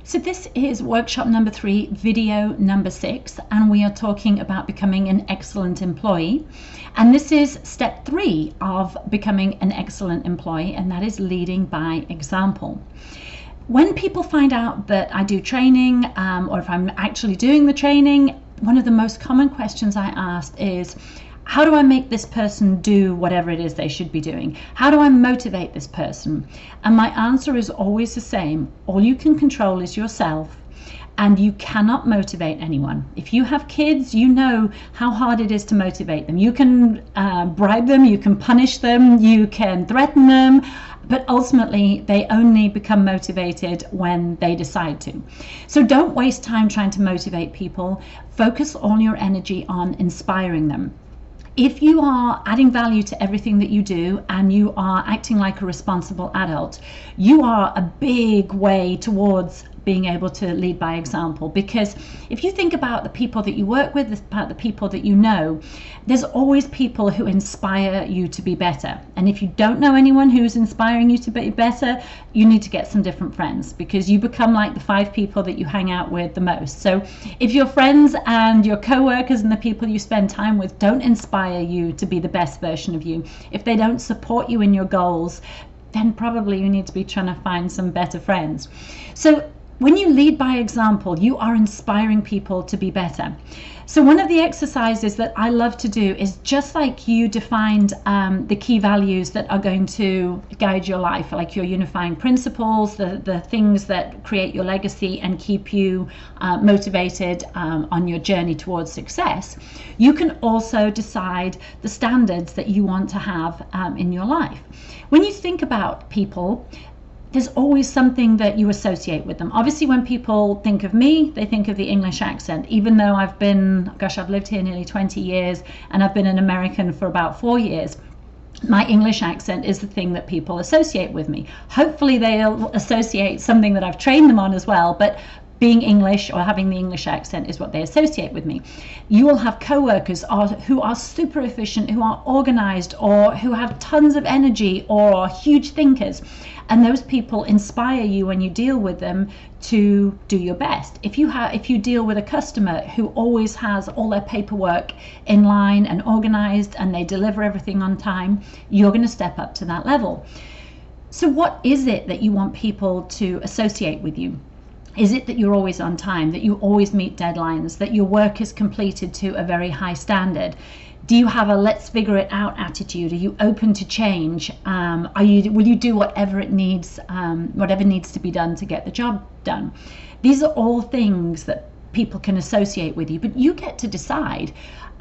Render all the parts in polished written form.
So this is workshop number 3, video number 6, and we are talking about becoming an excellent employee. And this is step 3 of becoming an excellent employee, and that is leading by example. When people find out that I do training, or if I'm actually doing the training, one of the most common questions I ask is, how do I make this person do whatever it is they should be doing? How do I motivate this person? And my answer is always the same. All you can control is yourself, and you cannot motivate anyone. If you have kids, you know how hard it is to motivate them. You can bribe them, you can punish them, you can threaten them, but ultimately they only become motivated when they decide to. So don't waste time trying to motivate people. Focus all your energy on inspiring them. If you are adding value to everything that you do and you are acting like a responsible adult, you are a big way towards being able to lead by example. Because if you think about the people that you work with, about the people that you know, there's always people who inspire you to be better. And if you don't know anyone who's inspiring you to be better, you need to get some different friends, because you become like the 5 people that you hang out with the most. So if your friends and your co-workers and the people you spend time with don't inspire you to be the best version of you, if they don't support you in your goals, then probably you need to be trying to find some better friends. So when you lead by example, you are inspiring people to be better. So one of the exercises that I love to do is, just like you defined the key values that are going to guide your life, like your unifying principles, the things that create your legacy and keep you motivated on your journey towards success, you can also decide the standards that you want to have in your life. When you think about people, there's always something that you associate with them. Obviously, when people think of me, they think of the English accent, even though I've lived here nearly 20 years and I've been an American for about 4 years. My English accent is the thing that people associate with me. Hopefully they'll associate something that I've trained them on as well, but being English or having the English accent is what they associate with me. You will have co-workers who are super efficient, who are organized, or who have tons of energy, or are huge thinkers. And those people inspire you when you deal with them to do your best. If you deal with a customer who always has all their paperwork in line and organized and they deliver everything on time, you're going to step up to that level. So what is it that you want people to associate with you? Is it that you're always on time, that you always meet deadlines, that your work is completed to a very high standard? Do you have a let's figure it out attitude? Are you open to change? Will you do whatever needs to be done to get the job done? These are all things that people can associate with you, but you get to decide.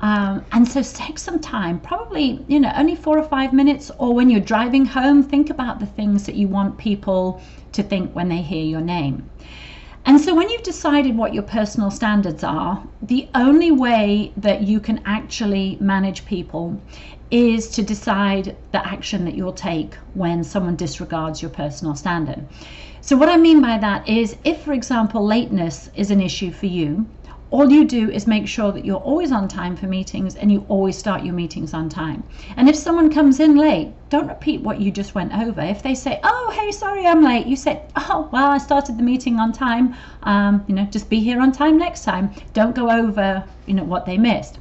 And so take some time, probably only 4 or 5 minutes, or when you're driving home, think about the things that you want people to think when they hear your name. And so when you've decided what your personal standards are, the only way that you can actually manage people is to decide the action that you'll take when someone disregards your personal standard. So what I mean by that is, if, for example, lateness is an issue for you, all you do is make sure that you're always on time for meetings and you always start your meetings on time. And if someone comes in late, don't repeat what you just went over. If they say, oh, hey, sorry, I'm late, you say, oh, well, I started the meeting on time. Just be here on time next time. Don't go over, what they missed.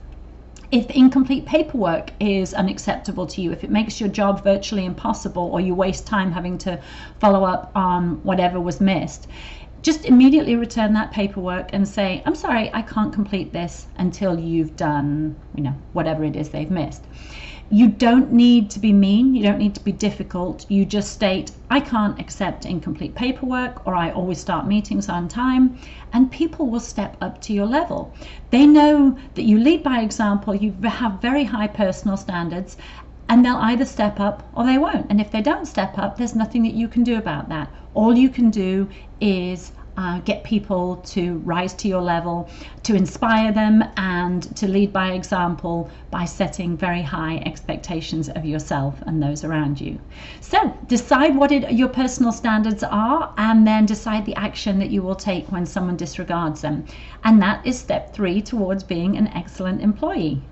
If incomplete paperwork is unacceptable to you, if it makes your job virtually impossible, or you waste time having to follow up on whatever was missed, just immediately return that paperwork and say, I'm sorry, I can't complete this until you've done, whatever it is they've missed. You don't need to be mean. You don't need to be difficult. You just state, I can't accept incomplete paperwork, or I always start meetings on time, and people will step up to your level. They know that you lead by example, you have very high personal standards, and they'll either step up or they won't. And if they don't step up, there's nothing that you can do about that. All you can do is get people to rise to your level, to inspire them, and to lead by example by setting very high expectations of yourself and those around you. So decide what your personal standards are, and then decide the action that you will take when someone disregards them. And that is step 3 towards being an excellent employee.